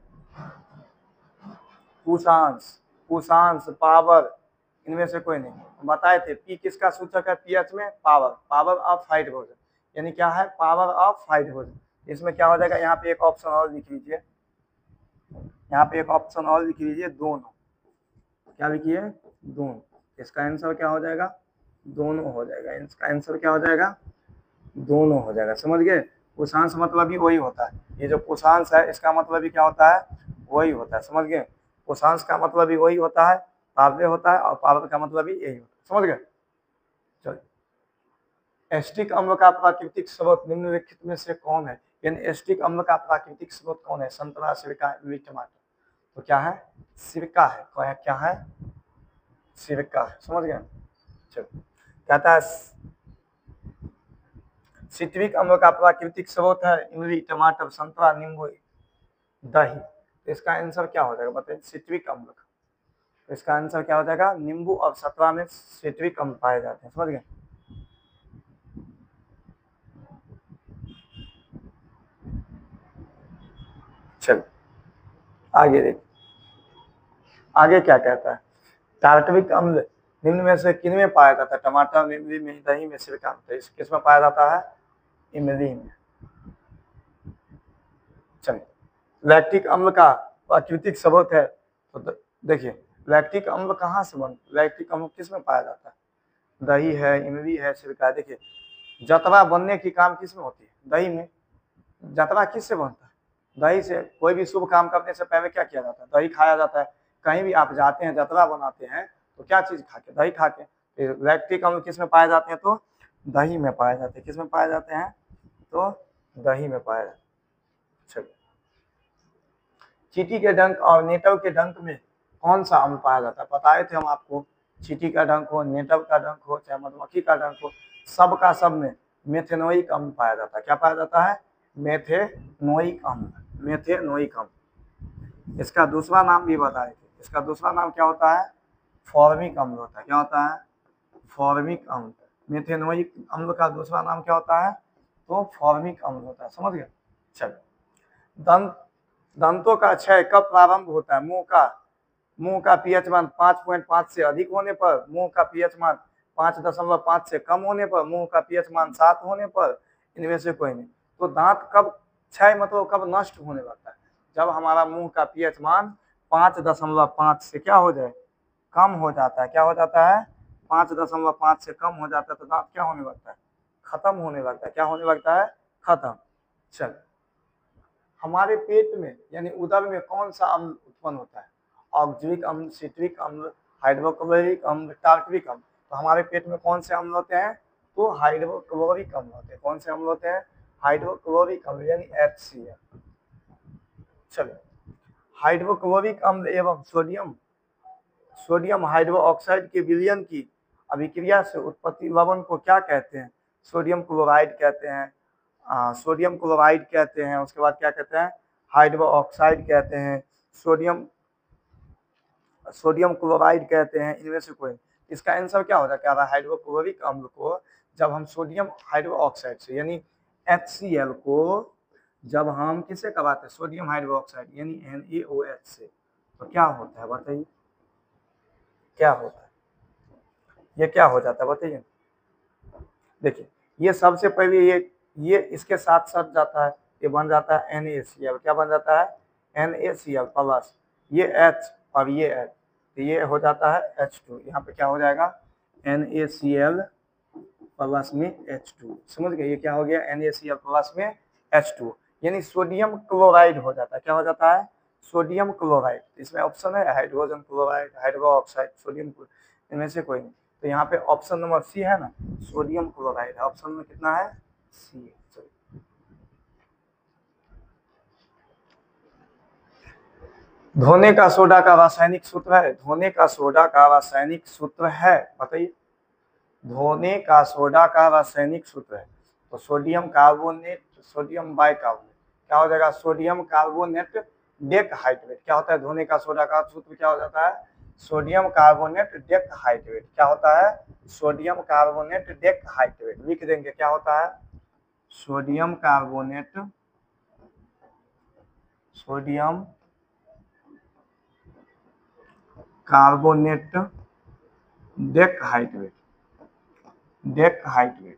कुशांश, कुशांश, पावर, इनमें से कोई नहीं। बताए थे पी किसका सूचक है पीएच में, पावर, पावर ऑफ हाइड्रोजन, यानी क्या है, पावर ऑफ हाइड्रोजन। इसमें क्या हो जाएगा, यहाँ पे एक ऑप्शन और लिख लीजिए, यहाँ पे एक ऑप्शन और लिख लीजिए, दोनों। क्या लिखिए, दोनों। इसका आंसर क्या हो जाएगा, दोनों हो जाएगा। इसका आंसर क्या हो जाएगा, दोनों हो जाएगा, समझ गए। कुशांश मतलब भी वही होता है, ये जो कुशांश है इसका मतलब भी क्या होता है, वही होता है, समझ गए। कुशांश का मतलब भी वही होता है, पावरे होता है, और पावर का मतलब भी यही होता है, समझ गए। चलिए, एस्टिक अम्ल का प्राकृतिक स्रोत निम्नलिखित में से कौन है, यानी एस्टिक अम्ल का प्राकृतिक स्रोत कौन है, संतरा, सिरका, इमली, टमाटर। तो क्या है, सिरका है। क्या है, सिरका है, समझ गए। चलो, कहता है सिट्रिक अम्ल का प्राकृतिक स्रोत है इमली, टमाटर, संतरा, नींबू, दही। तो इसका आंसर क्या हो जाएगा, बताइए, सिट्रिक अम्ल का। तो इसका आंसर क्या हो जाएगा, नींबू और संतरा में सिट्रिक अम्ल पाए जाते हैं, समझ गए। चलो आगे देखिए, आगे क्या कहता है, टार्टरिक अम्ल निम्न में से किन में पाया जाता है, टमाटर, इमली में, दही में, सिरका में। तो इस किस में पाया जाता है, इमली में। चलिए, लैक्टिक अम्ल का प्राकृतिक स्रोत है, तो देखिए लैक्टिक अम्ल कहाँ से बनता है, लैक्टिक अम्ल किस में पाया जाता है, दही है, इमली है, सिरका है। देखिए जतरा बनने की काम किस में होती है, दही में। जतरा किस से बनता है, दही से। कोई भी शुभ काम करने से पहले क्या किया जाता है, दही खाया जाता है। कहीं भी आप जाते हैं, जतरा बनाते हैं, तो क्या चीज खा के, दही खा के। लैक्टिक अम्ल किस में पाए जाते हैं, तो दही में पाए जाते हैं। किस में पाए जाते हैं, तो दही में पाए जाते हैं। चलिए, चींटी के डंक और नेटव के डंक में कौन सा अम्ल पाया जाता है, बताए थे हम आपको। चींटी का डंक हो, नेटव का डंक हो, चाहे मधुमक्खी का डंक हो, सब का सब में मेथेनोइक अम्ल पाया जाता है। क्या पाया जाता है, मेथेनोइक अम्ल, मेथेनोइक अम्ल। इसका दूसरा नाम भी बताए थे, इसका दूसरा नाम क्या होता है, फॉर्मिक अम्ल होता है। क्या होता है, फॉर्मिक अम्ल। मेथेनोइक अम्ल का दूसरा नाम क्या होता है, तो फॉर्मिक अम्ल होता है, समझ गए। चलो, दंतों का क्षय कब प्रारंभ होता है, मुंह का पीएच मान 5.5 से अधिक होने पर, मुंह का पीएच मान 5.5 से कम होने पर, मुंह का पीएच मान 7 होने पर, इनमें से कोई नहीं। तो दांत कब क्षय मतलब कब नष्ट होने लगता है, जब हमारा मुंह का पीएच मान 5.5 से क्या हो जाए, कम हो जाता है। क्या हो जाता है, 5.5 से कम हो जाता है, तो दांत क्या होने लगता है, खत्म होने लगता है। क्या होने लगता है, खत्म। चल, हमारे पेट में यानी उदर में कौन सा अम्ल उत्पन्न होता है, ऑक्जेलिक अम्ल, सिट्रिक अम्ल, हाइड्रोक्लोरिक अम्ल, टार्टरिक अम्ल। तो हमारे पेट में कौन से अम्ल होते हैं, तो हाइड्रोक्लोरिक अम्ल होते हैं। कौन से अम्ल होते हैं, हाइड्रोक्लोरिक अम्ल यानी HCl। चलिए, हाइड्रोक्लोरिक अम्ल एवं सोडियम हाइड्रोक्साइड के विलयन की अभिक्रिया से उत्पत्ति लवण को क्या कहते हैं, सोडियम क्लोराइड कहते हैं, सोडियम क्लोराइड कहते हैं। उसके बाद क्या कहते हैं, हाइड्रोक्साइड कहते हैं, सोडियम सोडियम क्लोराइड कहते हैं, इनमें से कोई। इसका आंसर क्या होता है, क्या हाइड्रोक्लोरिक अम्ल को जब हम सोडियम हाइड्रोक्साइड से यानी HCl को जब हम किसे करवाते हैं, सोडियम हाइड्रोक्साइड यानी NaOH से, तो क्या होता है बताइए, क्या होता है, ये क्या हो जाता है बताइए। देखिए ये सबसे पहले ये इसके साथ साथ जाता है, ये बन जाता है NaCl, क्या बन जाता है NaCl प्लस ये H और ये H, तो ये हो जाता है H2, यहाँ पे क्या हो जाएगा NaCl प्लस में H2, समझ गए, ये क्या हो गया NaCl प्लस में H2 यानी सोडियम क्लोराइड हो जाता है, क्या हो जाता है सोडियम क्लोराइड। इसमें ऑप्शन है हाइड्रोजन क्लोराइड, हाइड्रोक्साइड, सोडियम, इनमें से कोई नहीं, तो यहाँ पे ऑप्शन नंबर सी है ना, सोडियम क्लोराइड है, ऑप्शन में कितना है सी है। धोने का सोडा का रासायनिक सूत्र है, धोने का सोडा का रासायनिक सूत्र है, बताइए धोने का सोडा का रासायनिक सूत्र है, तो सोडियम कार्बोनेट, सोडियम बाइकार्बोनेट, क्या हो जाएगा सोडियम कार्बोनेट डेकहाइड्रेट, क्या होता है धोने का सोडा का सूत्र क्या हो जाता है सोडियम कार्बोनेट डेकहाइड्रेट, क्या होता है सोडियम कार्बोनेट डेकहाइड्रेट, लिख देंगे क्या होता है सोडियम कार्बोनेट, सोडियम कार्बोनेट डेकहाइड्रेट, डेकहाइड्रेट,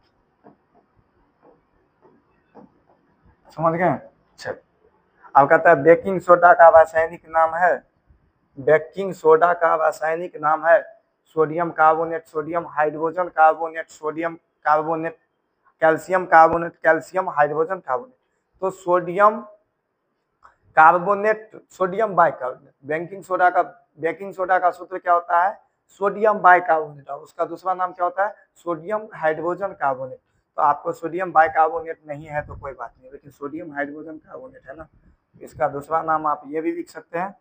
समझ गए। अच्छा अब कहता है बेकिंग सोडा का रासायनिक नाम है, बेकिंग सोडा का रासायनिक नाम है sodium carbonate, sodium hydrogen carbonate, sodium carbonate, calcium carbonate, calcium hydrogen carbonate, तो sodium carbonate, sodium bicarbonate, baking soda का सूत्र क्या होता है सोडियम बाइकार्बोनेट, और उसका दूसरा नाम क्या होता है सोडियम हाइड्रोजन कार्बोनेट। तो आपको सोडियम बाइकार्बोनेट नहीं है तो कोई बात नहीं, लेकिन सोडियम हाइड्रोजन कार्बोनेट है ना, इसका दूसरा नाम आप ये भी लिख सकते हैं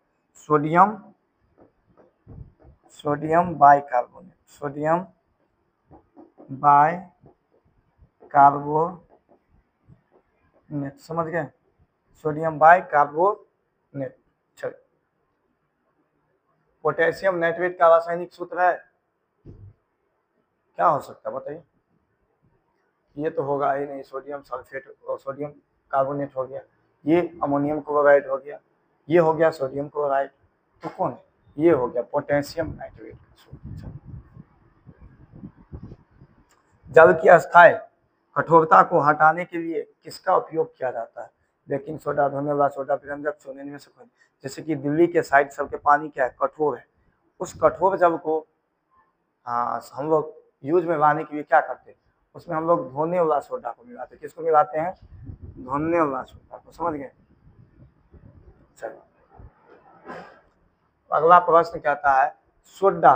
sodium, sodium bicarbonate, sodium bicarbonate, समझ गए सोडियम बाइकार्बोनेट। चलिए पोटेशियम नाइट्रेट का रासायनिक सूत्र है, क्या हो सकता है बताइए, ये तो होगा ही नहीं, सोडियम सल्फेट और सोडियम कार्बोनेट हो गया, ये अमोनियम क्लोराइड हो गया, ये हो गया सोडियम क्लोराइड, तो कौन है ये हो गया पोटेशियम नाइट्रेट का सूत्र। जल की अस्थायी कठोरता को हटाने के लिए किसका उपयोग किया जाता है, बेकिंग सोडा, धोने वाला सोडा, व्यंजक चूर्ण, इनमें से कोई, जैसे कि दिल्ली के साइड सबके पानी क्या है कठोर है, उस कठोर जल को हम लोग यूज में लाने के लिए क्या करते हैं, उसमें हम लोग धोने वाला सोडा को मिलाते हैं, किसको मिलाते हैं धोने वाला सोडा को, समझ गए। चलिए अगला प्रश्न कहता है सोडा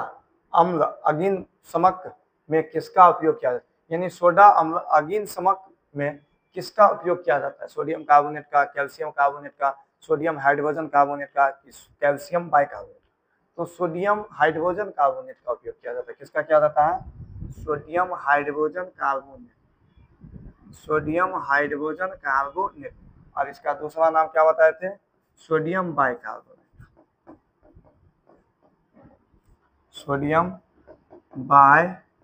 अम्ल अग्निशमक में किसका उपयोग किया जाता है, यानी सोडा अम्ल अग्निशमक में किसका उपयोग किया जाता है, सोडियम कार्बोनेट का, कैल्शियम कार्बोनेट का, सोडियम हाइड्रोजन कार्बोनेट का, कैल्शियम बाइकार्बोनेट, तो सोडियम हाइड्रोजन कार्बोनेट का उपयोग किया जाता है, किसका किया जाता है sodium hydrogen carbonate, sodium hydrogen carbonate, और इसका दूसरा नाम क्या बताए थे सोडियम बाइकार्बोनेट, सोडियम बाइकार्बोनेट।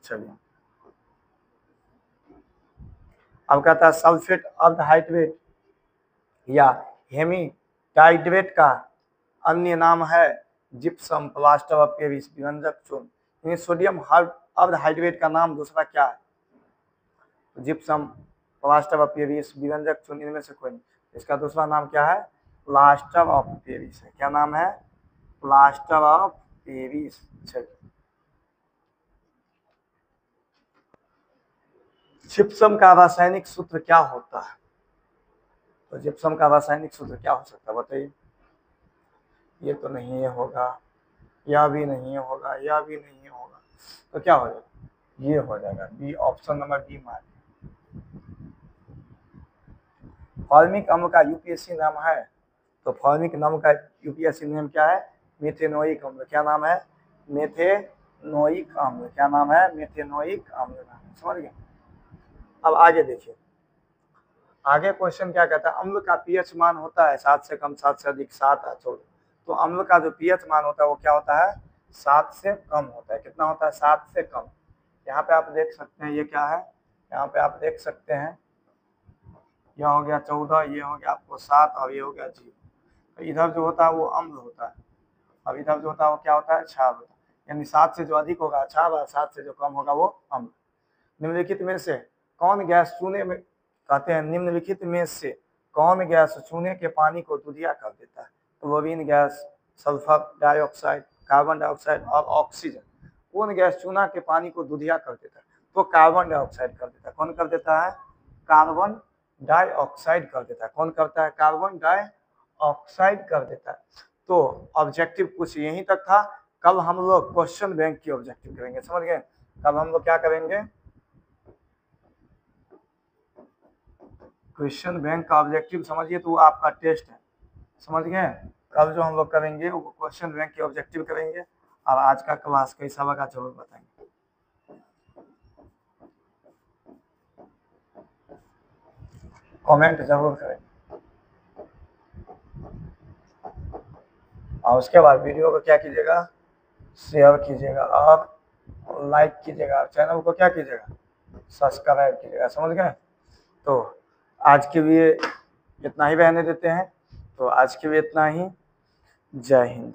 चलिए अब कहता है सल्फेट अर्धहाइड्रेट या हेमीटाइड्रेट का अन्य नाम है जिप्सम, प्लास्टर ऑफ पेरिस, व्यंजक चूर्ण, सोडियम अर्धहाइड्रेट का नाम दूसरा क्या है जिप्सम, प्लास्टर ऑफ पेरिस, व्यंजक चूर्ण, इनमें से कोई नहीं, इसका दूसरा नाम क्या है प्लास्टर ऑफ पेरिस है, क्या नाम है प्लास्टर ऑफ पेरिस। जिप्सम का रासायनिक सूत्र क्या होता है, तो जिप्सम का रासायनिक सूत्र क्या हो सकता है बताइए, ये तो नहीं ये होगा, यह भी नहीं होगा, यह भी नहीं होगा, तो क्या हो जाएगा ये हो जाएगा बी, ऑप्शन नंबर बी मान। फॉर्मिक अम्ल का यूपीएससी नाम है, तो फॉर्मिक नाम का यूपीएससी नाम क्या है मेथेनोइक अम्ल, क्या नाम है मेथेनोइक अम्ल, क्या नाम है मेथेनोइक अम्ल, समझ गए। अब आगे देखिए आगे क्वेश्चन क्या कहता है, अम्ल का पीएच मान होता है 7 से कम, 7 से अधिक, 7 है 14। तो अम्ल का जो पीएच मान होता है वो क्या होता है, 7 से कम होता है। कितना होता है, 7 से कम। यहाँ पे आप देख सकते हैं ये क्या है, यहाँ पे आप देख सकते हैं यह हो गया 14, ये हो गया आपको 7 और ये हो गया 0। तो इधर जो होता है वो अम्ल होता है, और इधर जो होता है वो क्या होता है, क्षार होता है। यानी 7 से जो अधिक होगा क्षार और 7 से जो कम होगा वो अम्ल। निम्नलिखित में से कौन गैस चूने में, कहते हैं निम्नलिखित में से कौन गैस चूने के पानी को दूधिया कर देता है। Chlorine gas, sulphur dioxide, carbon dioxide और ऑक्सीजन। कौन गैस चूना के पानी को दूधिया कर देता है, तो कार्बन डाइऑक्साइड कर देता है। कौन कर देता है, कार्बन डाइऑक्साइड कर देता है। कौन करता है, कार्बन डाइऑक्साइड कर देता है। तो ऑब्जेक्टिव कुछ यहीं तक था। कल हम लोग क्वेश्चन बैंक की ऑब्जेक्टिव करेंगे, समझ गए। कल हम लोग क्या करेंगे, क्वेश्चन बैंक का ऑब्जेक्टिव समझिए, तो वो आपका टेस्ट है, समझ गए। कल जो हम लोग करेंगे वो क्वेश्चन बैंक की ऑब्जेक्टिव करेंगे, और आज का क्लास कैसा लगा जरूर बताएंगे। कमेंट जरूर करें, और उसके बाद वीडियो को क्या कीजिएगा, शेयर कीजिएगा और लाइक कीजिएगा, चैनल को क्या कीजिएगा, सब्सक्राइब कीजिएगा, समझ गए। तो आज के लिए इतना ही रहने देते हैं। तो आज के लिए इतना ही। जय हिंद।